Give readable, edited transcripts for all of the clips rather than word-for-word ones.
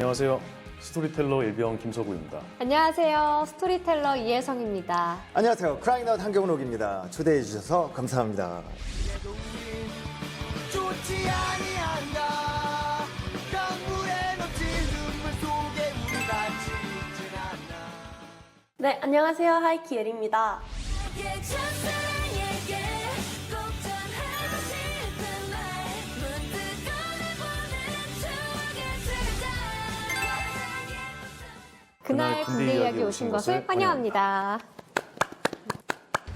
안녕하세요. 스토리텔러 일병 김서구입니다. 안녕하세요. 스토리텔러 이혜성입니다. 안녕하세요. 크라잉아웃 한경록입니다. 초대해 주셔서 감사합니다. 좋지 아니한다 강물에 넘친 눈물 속에 우리 같이 있진 않나. 네, 안녕하세요. 하이키 예리입니다. 그날 군대 이야기 오신 것을 환영합니다.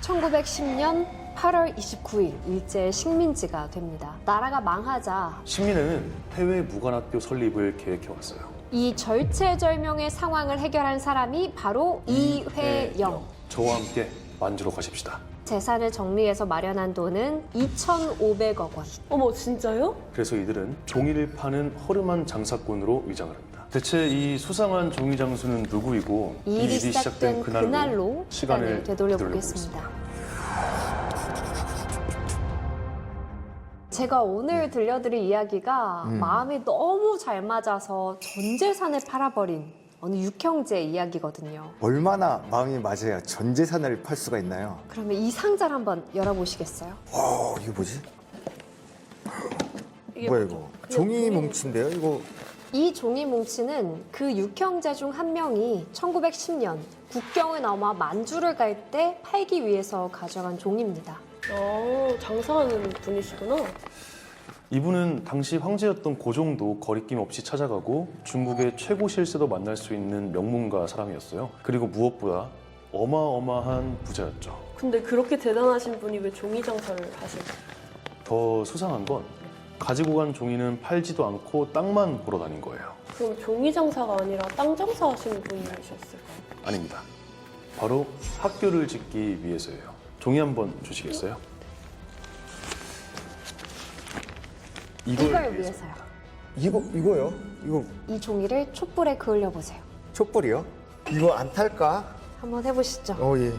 1910년 8월 29일 일제 식민지가 됩니다. 나라가 망하자 신민회는 해외 무관학교 설립을 계획해왔어요. 이 절체절명의 상황을 해결한 사람이 바로 이회영. 저와 함께 만주로 가십시다. 재산을 정리해서 마련한 돈은 2,500억 원. 어머, 진짜요? 그래서 이들은 종이를 파는 허름한 장사꾼으로 위장을 합니다. 대체 이 수상한 종이 장수는 누구이고 이 일이 시작된 그날로 시간을 되돌려 보겠습니다. 제가 오늘 들려드릴 이야기가 마음이 너무 잘 맞아서 전 재산을 팔아버린 어느 육형제의 이야기거든요. 얼마나 마음이 맞아야 전 재산을 팔 수가 있나요? 그러면 이 상자를 한번 열어보시겠어요? 이거 뭐지? 이게 뭐야 뭐죠? 이거? 종이 뭉치인데요? 이거 이 종이 뭉치는 그 육형제 중 한 명이 1910년 국경을 넘어 만주를 갈 때 팔기 위해서 가져간 종입니다. 장사하는 분이시구나. 이분은 당시 황제였던 고종도 거리낌 없이 찾아가고 중국의 최고 실세도 만날 수 있는 명문가 사람이었어요. 그리고 무엇보다 어마어마한 부자였죠. 근데 그렇게 대단하신 분이 왜 종이 장사를 하실까요? 더 수상한 건 가지고 간 종이는 팔지도 않고 땅만 보러 다닌 거예요. 그럼 종이 장사가 아니라 땅 장사 하시는 분이셨을까요? 아닙니다. 바로 학교를 짓기 위해서예요. 종이 한번 주시겠어요? 이걸 위해서. 위해서요. 이거요? 이거 이 종이를 촛불에 그을려 보세요. 촛불이요? 이거 안 탈까? 한번 해보시죠. 예.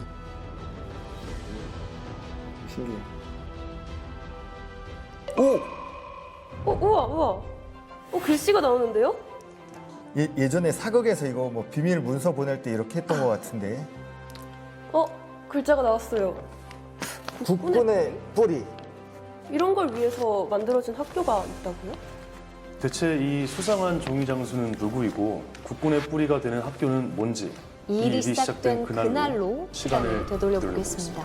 신기해. 우와. 글씨가 나오는데요? 예전에 사극에서 이거 뭐 비밀 문서 보낼 때 이렇게 했던 것 같은데. 글자가 나왔어요. 국군의 뿌리. 이런 걸 위해서 만들어진 학교가 있다고요? 대체 이 수상한 종이 장수는 누구이고 국군의 뿌리가 되는 학교는 뭔지 이 일이 시작된 그날로 시간을 되돌려 보겠습니다.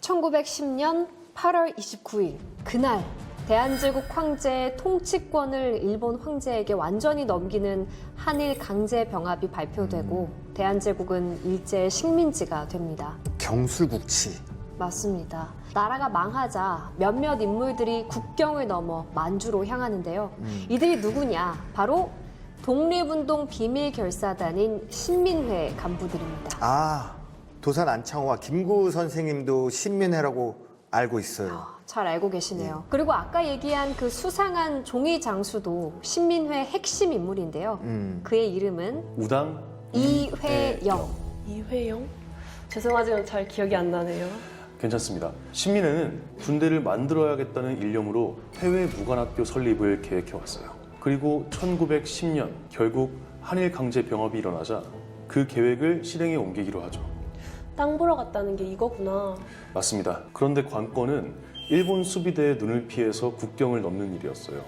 (1910년 8월 29일) 그날 대한제국 황제의 통치권을 일본 황제에게 완전히 넘기는 한일 강제 병합이 발표되고 대한제국은 일제 식민지가 됩니다. 경술국치. 맞습니다. 나라가 망하자 몇몇 인물들이 국경을 넘어 만주로 향하는데요. 이들이 누구냐? 바로 독립운동 비밀결사단인 신민회 간부들입니다. 도산 안창호와 김구 선생님도 신민회라고 알고 있어요. 잘 알고 계시네요. 그리고 아까 얘기한 그 수상한 종이 장수도 신민회 핵심 인물인데요. 그의 이름은 우당 이회영. 이회영? 죄송하지만 잘 기억이 안 나네요. 괜찮습니다. 신민회는 군대를 만들어야겠다는 일념으로 해외 무관학교 설립을 계획해왔어요. 그리고 1910년 결국 한일 강제 병합이 일어나자 그 계획을 실행에 옮기기로 하죠. 땅 보러 갔다는 게 이거구나. 맞습니다. 그런데 관건은 일본 수비대의 눈을 피해서 국경을 넘는 일이었어요.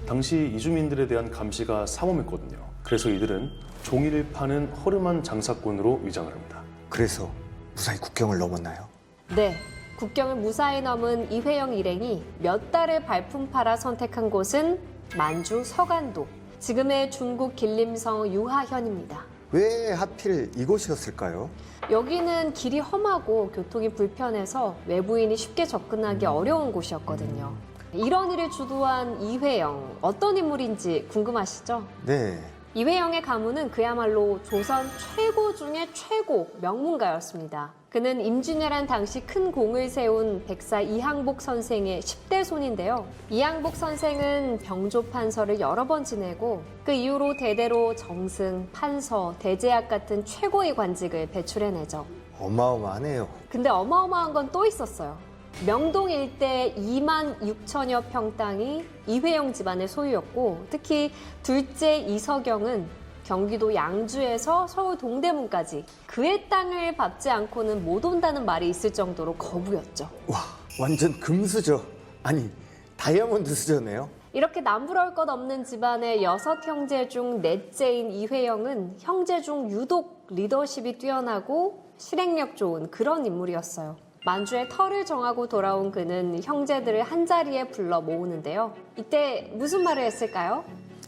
당시 이주민들에 대한 감시가 삼엄했거든요. 그래서 이들은 종이를 파는 허름한 장사꾼으로 위장을 합니다. 그래서 무사히 국경을 넘었나요? 네. 국경을 무사히 넘은 이회영 일행이 몇 달을 발품 팔아 선택한 곳은 만주 서간도, 지금의 중국 길림성 유하현입니다. 왜 하필 이곳이었을까요? 여기는 길이 험하고 교통이 불편해서 외부인이 쉽게 접근하기 어려운 곳이었거든요. 이런 일을 주도한 이회영, 어떤 인물인지 궁금하시죠? 네. 이회영의 가문은 그야말로 조선 최고 중의 최고 명문가였습니다. 그는 임진왜란 당시 큰 공을 세운 백사 이항복 선생의 10대 손인데요. 이항복 선생은 병조 판서를 여러 번 지내고 그 이후로 대대로 정승, 판서, 대제학 같은 최고의 관직을 배출해내죠. 어마어마하네요. 근데 어마어마한 건 또 있었어요. 명동 일대 2만 6천여 평 땅이 이회영 집안의 소유였고 특히 둘째 이서경은 경기도 양주에서 서울 동대문까지 그의 땅을 밟지 않고는 못 온다는 말이 있을 정도로 거부였죠. 와, 완전 금수저. 아니, 다이아몬드 수저네요. 이렇게 남부러울 것 없는 집안의 6형제 중 넷째인 이회영은 형제 중 유독 리더십이 뛰어나고 실행력 좋은 그런 인물이었어요. 만주에 터를 정하고 돌아온 그는 형제들을 한자리에 불러 모으는데요. 이때 무슨 말을 했을까요?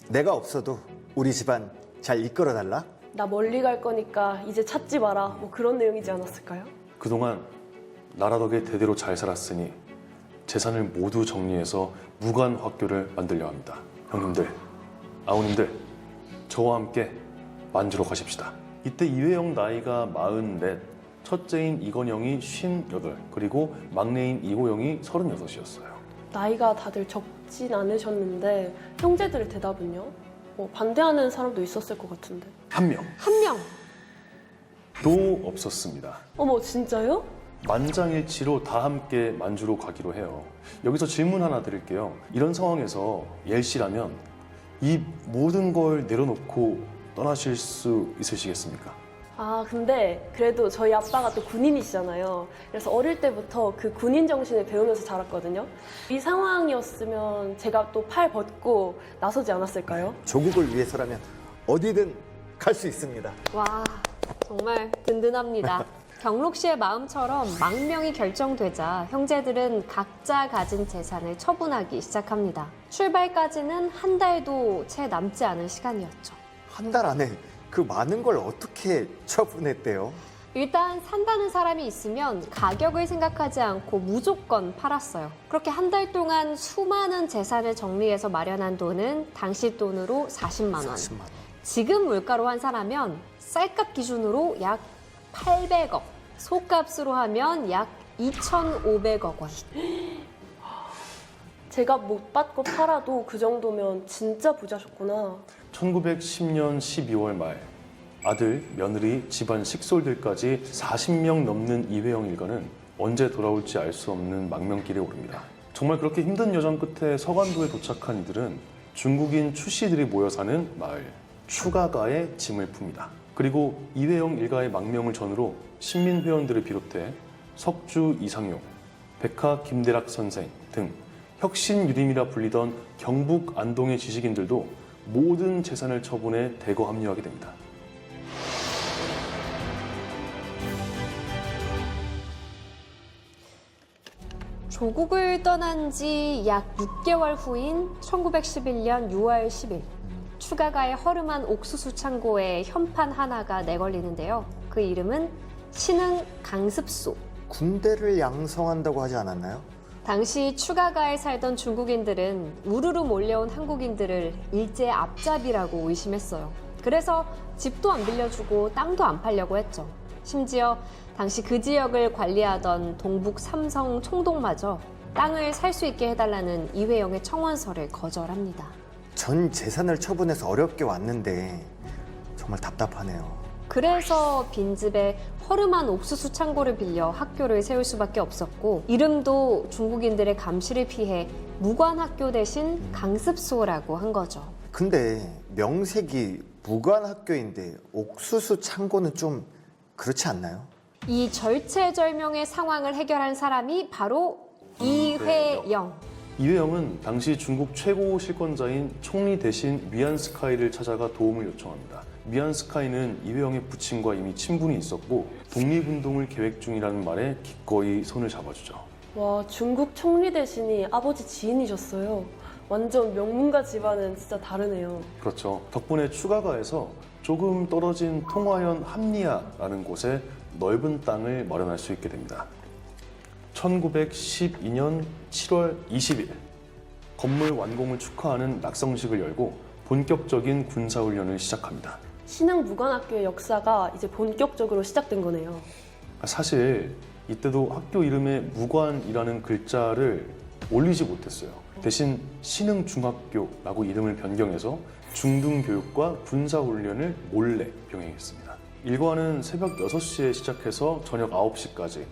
내가 없어도 우리 집안 잘 이끌어달라. 나 멀리 갈 거니까 이제 찾지 마라. 뭐 그런 내용이지 않았을까요? 그동안 나라 덕에 대대로 잘 살았으니 재산을 모두 정리해서 무관학교를 만들려 합니다. 형님들, 아우님들, 저와 함께 만주로 가십시다. 이때 이회영 나이가 44, 첫째인 이건영이 58, 그리고 막내인 이호영이 36이었어요. 나이가 다들 적진 않으셨는데 형제들의 대답은요? 반대하는 사람도 있었을 것 같은데. 한 명 한 명! 도 없었습니다. 어머, 진짜요? 만장일치로 다 함께 만주로 가기로 해요. 여기서 질문 하나 드릴게요. 이런 상황에서 예씨라면 이 모든 걸 내려놓고 떠나실 수 있으시겠습니까? 아, 근데 그래도 저희 아빠가 또 군인이시잖아요. 그래서 어릴 때부터 그 군인 정신을 배우면서 자랐거든요. 이 상황이었으면 제가 또 팔 벗고 나서지 않았을까요? 조국을 위해서라면 어디든 갈 수 있습니다. 와, 정말 든든합니다. 경록 씨의 마음처럼 망명이 결정되자 형제들은 각자 가진 재산을 처분하기 시작합니다. 출발까지는 한 달도 채 남지 않은 시간이었죠. 한 달 안에 그 많은 걸 어떻게 처분했대요? 일단 산다는 사람이 있으면 가격을 생각하지 않고 무조건 팔았어요. 그렇게 한 달 동안 수많은 재산을 정리해서 마련한 돈은 당시 돈으로 40만 원. 40만 원. 지금 물가로 환산하면 쌀값 기준으로 약 800억, 소값으로 하면 약 2,500억 원. 제가 못 받고 팔아도 그 정도면 진짜 부자셨구나. 1910년 12월 말 아들, 며느리, 집안 식솔들까지 40명 넘는 이회영 일가는 언제 돌아올지 알 수 없는 망명길에 오릅니다. 정말 그렇게 힘든 여정 끝에 서간도에 도착한 이들은 중국인 추씨들이 모여 사는 마을 추가가에 짐을 풉니다. 그리고 이회영 일가의 망명을 전후로 신민회원들을 비롯해 석주 이상용, 백하 김대락 선생 등 혁신유림이라 불리던 경북 안동의 지식인들도 모든 재산을 처분해 대거 합류하게 됩니다. 조국을 떠난 지 약 6개월 후인 1911년 6월 10일 추가가의 허름한 옥수수 창고에 현판 하나가 내걸리는데요. 그 이름은 신흥 강습소. 군대를 양성한다고 하지 않았나요? 당시 추가가에 살던 중국인들은 우르르 몰려온 한국인들을 일제 앞잡이라고 의심했어요. 그래서 집도 안 빌려주고 땅도 안 팔려고 했죠. 심지어 당시 그 지역을 관리하던 동북 삼성 총독마저 땅을 살 수 있게 해달라는 이회영의 청원서를 거절합니다. 전 재산을 처분해서 어렵게 왔는데 정말 답답하네요. 그래서 빈집에 허름한 옥수수 창고를 빌려 학교를 세울 수밖에 없었고 이름도 중국인들의 감시를 피해 무관학교 대신 강습소라고 한 거죠. 근데 명색이 무관학교인데 옥수수 창고는 좀 그렇지 않나요? 이 절체절명의 상황을 해결한 사람이 바로 이회영. 이회영은 당시 중국 최고 실권자인 총리 대신 미안스카이를 찾아가 도움을 요청합니다. 미안스카이는 이회영의 부친과 이미 친분이 있었고 독립운동을 계획 중이라는 말에 기꺼이 손을 잡아주죠. 와, 중국 총리 대신이 아버지 지인이셨어요. 완전 명문가 집안은 진짜 다르네요. 그렇죠. 덕분에 추가가에서 조금 떨어진 통화현 함리아라는 곳에 넓은 땅을 마련할 수 있게 됩니다. 1912년 7월 20일 건물 완공을 축하하는 낙성식을 열고 본격적인 군사훈련을 시작합니다. 신흥 무관학교의 역사가 이제 본격적으로 시작된 거네요. 사실 이때도 학교 이름에 무관이라는 글자를 올리지 못했어요. 대신 신흥중학교라고 이름을 변경해서 중등교육과 군사훈련을 몰래 병행했습니다. 일과는 새벽 6시에 시작해서 저녁 9시까지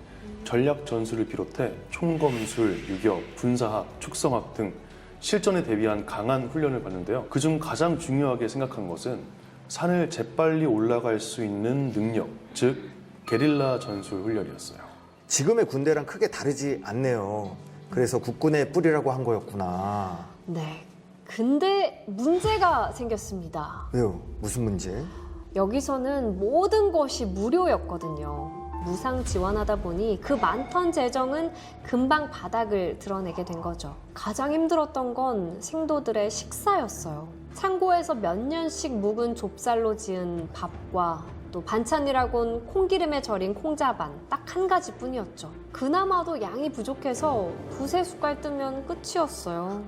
전략 전술을 비롯해 총검술, 유격, 군사학, 축성학 등 실전에 대비한 강한 훈련을 받는데요. 그중 가장 중요하게 생각한 것은 산을 재빨리 올라갈 수 있는 능력, 즉 게릴라 전술 훈련이었어요. 지금의 군대랑 크게 다르지 않네요. 그래서 국군의 뿌리라고 한 거였구나. 네. 근데 문제가 생겼습니다. 왜요? 무슨 문제? 여기서는 모든 것이 무료였거든요. 무상 지원하다 보니 그 많던 재정은 금방 바닥을 드러내게 된 거죠. 가장 힘들었던 건 생도들의 식사였어요. 창고에서 몇 년씩 묵은 좁쌀로 지은 밥과 또 반찬이라곤 콩기름에 절인 콩자반 딱 한 가지뿐이었죠. 그나마도 양이 부족해서 두세 숟갈 뜨면 끝이었어요.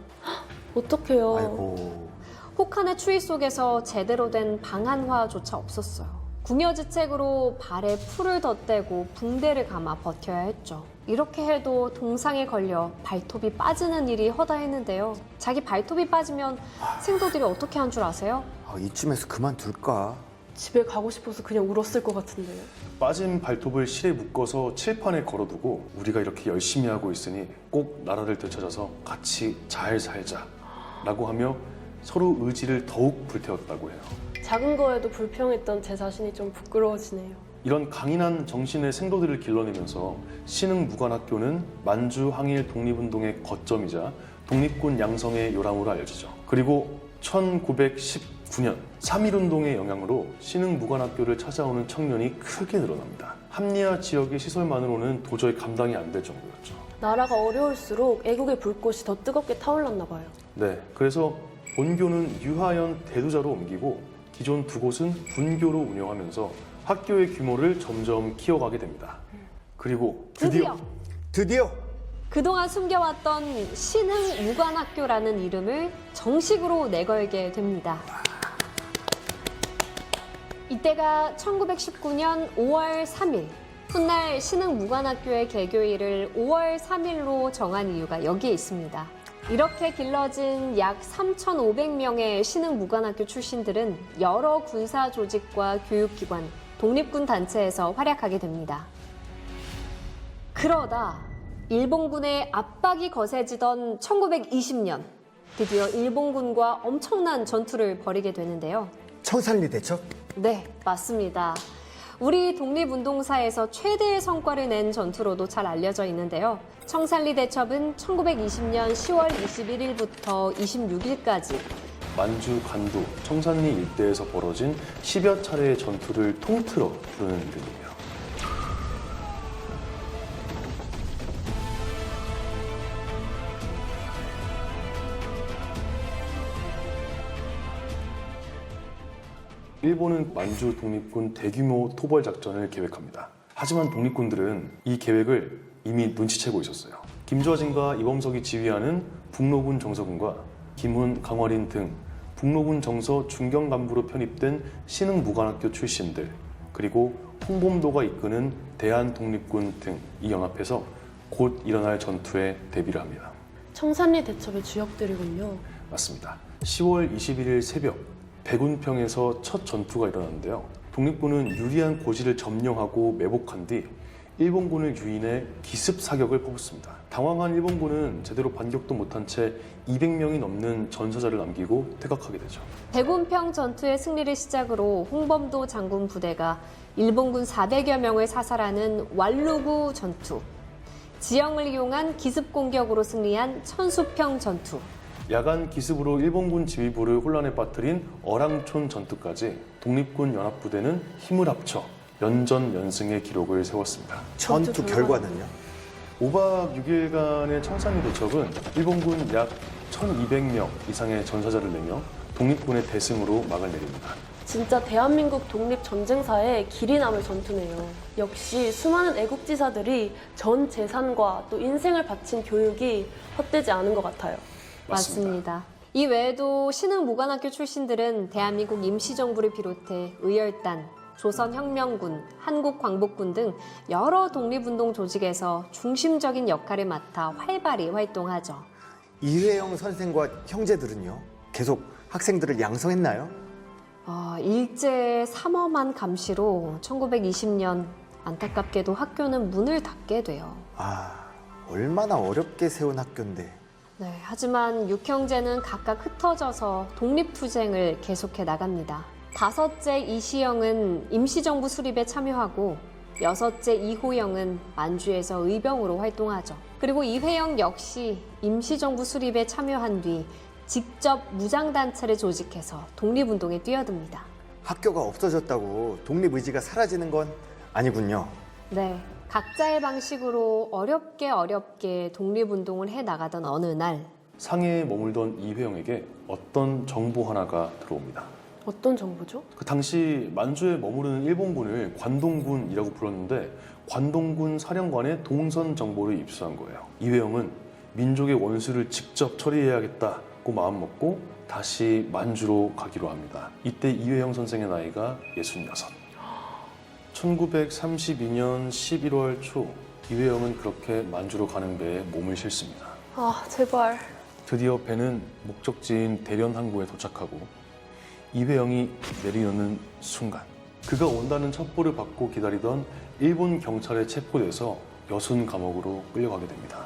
어떡해요. 아이고. 혹한의 추위 속에서 제대로 된 방한화조차 없었어요. 궁여지책으로 발에 풀을 덧대고 붕대를 감아 버텨야 했죠. 이렇게 해도 동상에 걸려 발톱이 빠지는 일이 허다했는데요. 자기 발톱이 빠지면 생도들이 어떻게 한 줄 아세요? 이쯤에서 그만둘까? 집에 가고 싶어서 그냥 울었을 것 같은데요. 빠진 발톱을 실에 묶어서 칠판에 걸어두고 우리가 이렇게 열심히 하고 있으니 꼭 나라를 되찾아서 같이 잘 살자 라고 하며 서로 의지를 더욱 불태웠다고 해요. 작은 거에도 불평했던 제 자신이 좀 부끄러워지네요. 이런 강인한 정신의 생도들을 길러내면서 신흥무관학교는 만주 항일 독립운동의 거점이자 독립군 양성의 요람으로 알려지죠. 그리고 1919년 3.1운동의 영향으로 신흥무관학교를 찾아오는 청년이 크게 늘어납니다. 함리아 지역의 시설만으로는 도저히 감당이 안 될 정도였죠. 나라가 어려울수록 애국의 불꽃이 더 뜨겁게 타올랐나 봐요. 네, 그래서 본교는 유하연 대두자로 옮기고 기존 두 곳은 분교로 운영하면서 학교의 규모를 점점 키워가게 됩니다. 그리고 드디어 그동안 숨겨왔던 신흥무관학교라는 이름을 정식으로 내걸게 됩니다. 이때가 1919년 5월 3일. 훗날 신흥무관학교의 개교일을 5월 3일로 정한 이유가 여기에 있습니다. 이렇게 길러진 약 3,500명의 신흥무관학교 출신들은 여러 군사 조직과 교육기관, 독립군 단체에서 활약하게 됩니다. 그러다 일본군의 압박이 거세지던 1920년, 드디어 일본군과 엄청난 전투를 벌이게 되는데요. 청산리 대첩? 네, 맞습니다. 우리 독립운동사에서 최대의 성과를 낸 전투로도 잘 알려져 있는데요. 청산리 대첩은 1920년 10월 21일부터 26일까지 만주, 간도, 청산리 일대에서 벌어진 10여 차례의 전투를 통틀어 부르는 이름이에요. 일본은 만주 독립군 대규모 토벌 작전을 계획합니다. 하지만 독립군들은 이 계획을 이미 눈치채고 있었어요. 김좌진과 이범석이 지휘하는 북로군 정서군과 김훈, 강화린 등 북로군 정서 중경 간부로 편입된 신흥무관학교 출신들, 그리고 홍범도가 이끄는 대한독립군 등 이 연합해서 곧 일어날 전투에 대비를 합니다. 청산리 대첩의 주역들이군요. 맞습니다. 10월 21일 새벽 백운평에서 첫 전투가 일어났는데요. 독립군은 유리한 고지를 점령하고 매복한 뒤 일본군을 유인해 기습 사격을 퍼붓습니다. 당황한 일본군은 제대로 반격도 못한 채 200명이 넘는 전사자를 남기고 퇴각하게 되죠. 백운평 전투의 승리를 시작으로 홍범도 장군 부대가 일본군 400여 명을 사살하는 왈루구 전투, 지형을 이용한 기습 공격으로 승리한 천수평 전투, 야간 기습으로 일본군 지휘부를 혼란에 빠뜨린 어랑촌 전투까지 독립군 연합부대는 힘을 합쳐 연전연승의 기록을 세웠습니다. 전투 결과는요? 5박 6일간의 청산리 대첩은 일본군 약 1,200명 이상의 전사자를 내며 독립군의 대승으로 막을 내립니다. 진짜 대한민국 독립전쟁사에 길이 남을 전투네요. 역시 수많은 애국지사들이 전 재산과 또 인생을 바친 교육이 헛되지 않은 것 같아요. 맞습니다. 이 외에도 신흥무관학교 출신들은 대한민국 임시정부를 비롯해 의열단, 조선혁명군, 한국광복군 등 여러 독립운동 조직에서 중심적인 역할을 맡아 활발히 활동하죠. 이회영 선생과 형제들은요? 계속 학생들을 양성했나요? 일제의 삼엄한 감시로 1920년 안타깝게도 학교는 문을 닫게 돼요. 아, 얼마나 어렵게 세운 학교인데. 네, 하지만 6형제는 각각 흩어져서 독립투쟁을 계속해 나갑니다. 다섯째 이시영은 임시정부 수립에 참여하고 여섯째 이호영은 만주에서 의병으로 활동하죠. 그리고 이회영 역시 임시정부 수립에 참여한 뒤 직접 무장단체를 조직해서 독립운동에 뛰어듭니다. 학교가 없어졌다고 독립의지가 사라지는 건 아니군요. 네, 각자의 방식으로 어렵게 독립운동을 해 나가던 어느 날 상해에 머물던 이회영에게 어떤 정보 하나가 들어옵니다. 어떤 정보죠? 그 당시 만주에 머무르는 일본군을 관동군이라고 불렀는데 관동군 사령관의 동선 정보를 입수한 거예요. 이회영은 민족의 원수를 직접 처리해야겠다고 마음먹고 다시 만주로 가기로 합니다. 이때 이회영 선생의 나이가 66. 1932년 11월 초 이회영은 그렇게 만주로 가는 배에 몸을 실습니다. 아, 제발. 드디어 배는 목적지인 대련 항구에 도착하고 이회영이 내리려는 순간 그가 온다는 첩보를 받고 기다리던 일본 경찰에 체포돼서 여순 감옥으로 끌려가게 됩니다.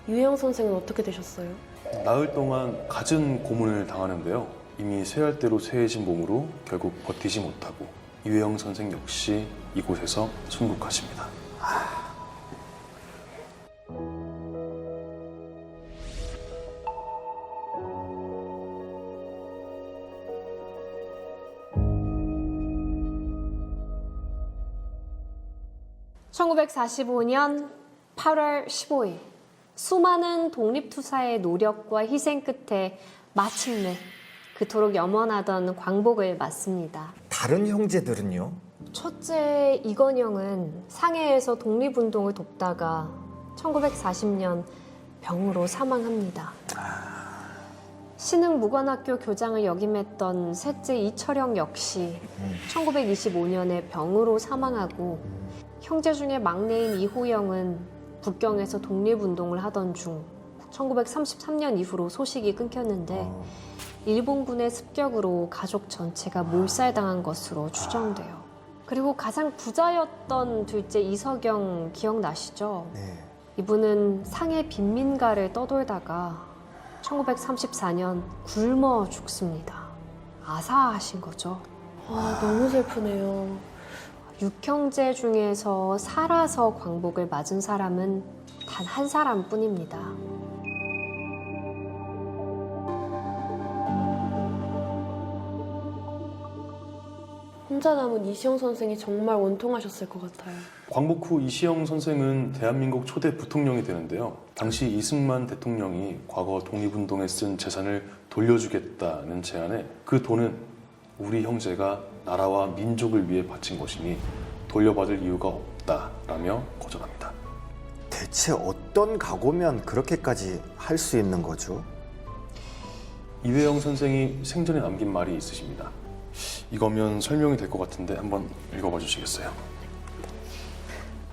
유혜영 선생은 어떻게 되셨어요? 나흘 동안 갖은 고문을 당하는데요. 이미 쇠할 대로 쇠해진 몸으로 결국 버티지 못하고 이회영 선생 역시 이곳에서 순국하십니다. (1945년 8월 15일) 수많은 독립투사의 노력과 희생 끝에 마침내 그토록 염원하던 광복을 맞습니다. 다른 형제들은요? 첫째 이건영은 상해에서 독립운동을 돕다가 1940년 병으로 사망합니다. 신흥무관학교 교장을 역임했던 셋째 이철영 역시 1925년에 병으로 사망하고 형제 중에 막내인 이호영은 북경에서 독립운동을 하던 중 1933년 이후로 소식이 끊겼는데 일본군의 습격으로 가족 전체가 몰살당한 것으로 추정돼요. 그리고 가장 부자였던 둘째 이석영 기억나시죠? 네. 이분은 상해 빈민가를 떠돌다가 1934년 굶어 죽습니다. 아사하신 거죠. 아, 너무 슬프네요. 6형제 중에서 살아서 광복을 맞은 사람은 단 한 사람뿐입니다. 혼자 남은 이시영 선생이 정말 원통하셨을 것 같아요. 광복 후 이시영 선생은 대한민국 초대 부통령이 되는데요. 당시 이승만 대통령이 과거 독립운동에 쓴 재산을 돌려주겠다는 제안에 그 돈은 우리 형제가 나라와 민족을 위해 바친 것이니 돌려받을 이유가 없다라며 거절합니다. 대체 어떤 각오면 그렇게까지 할 수 있는 거죠? 이회영 선생이 생전에 남긴 말이 있으십니다. 이거면 설명이 될 것 같은데 한번 읽어봐 주시겠어요?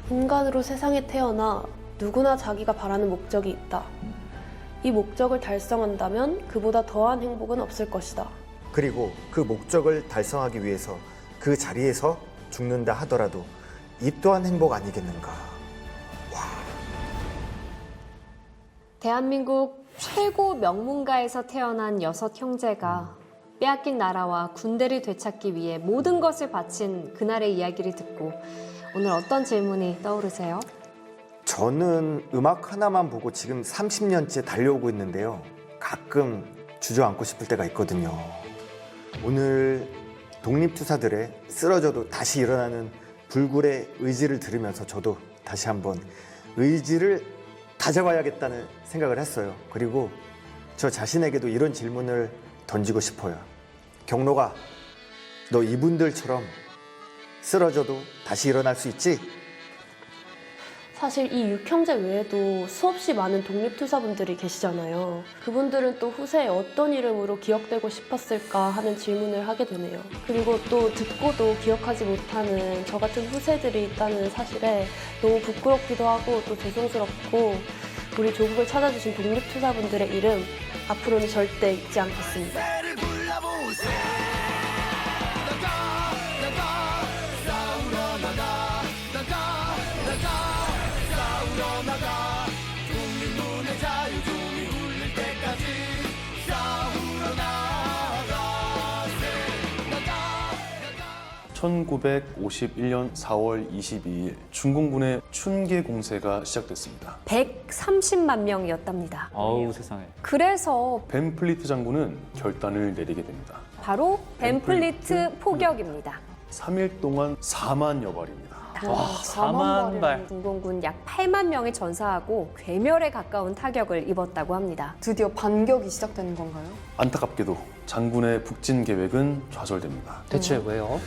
인간으로 세상에 태어나 누구나 자기가 바라는 목적이 있다. 이 목적을 달성한다면 그보다 더한 행복은 없을 것이다. 그리고 그 목적을 달성하기 위해서 그 자리에서 죽는다 하더라도 이 또한 행복 아니겠는가. 대한민국 최고 명문가에서 태어난 6형제가 빼앗긴 나라와 군대를 되찾기 위해 모든 것을 바친 그날의 이야기를 듣고 오늘 어떤 질문이 떠오르세요? 저는 음악 하나만 보고 지금 30년째 달려오고 있는데요. 가끔 주저앉고 싶을 때가 있거든요. 오늘 독립투사들의 쓰러져도 다시 일어나는 불굴의 의지를 들으면서 저도 다시 한번 의지를 다져봐야겠다는 생각을 했어요. 그리고 저 자신에게도 이런 질문을 던지고 싶어요. 경로가, 너 이분들처럼 쓰러져도 다시 일어날 수 있지? 사실 이 6형제 외에도 수없이 많은 독립투사분들이 계시잖아요. 그분들은 또 후세에 어떤 이름으로 기억되고 싶었을까 하는 질문을 하게 되네요. 그리고 또 듣고도 기억하지 못하는 저 같은 후세들이 있다는 사실에 너무 부끄럽기도 하고 또 죄송스럽고 우리 조국을 찾아주신 독립투사분들의 이름 앞으로는 절대 잊지 않겠습니다. 배를 불러보세 나가 싸우러 나가 1951년 4월 22일 중공군의 춘계 공세가 시작됐습니다. 130만 명이었답니다. 아우 세상에. 그래서 벤플리트 장군은 결단을 내리게 됩니다. 바로 벤플리트 포격입니다. 3일 동안 4만여 발입니다. 와, 4만 발. 중공군 약 8만 명이 전사하고 괴멸에 가까운 타격을 입었다고 합니다. 드디어 반격이 시작되는 건가요? 안타깝게도 장군의 북진 계획은 좌절됩니다. 대체 왜요?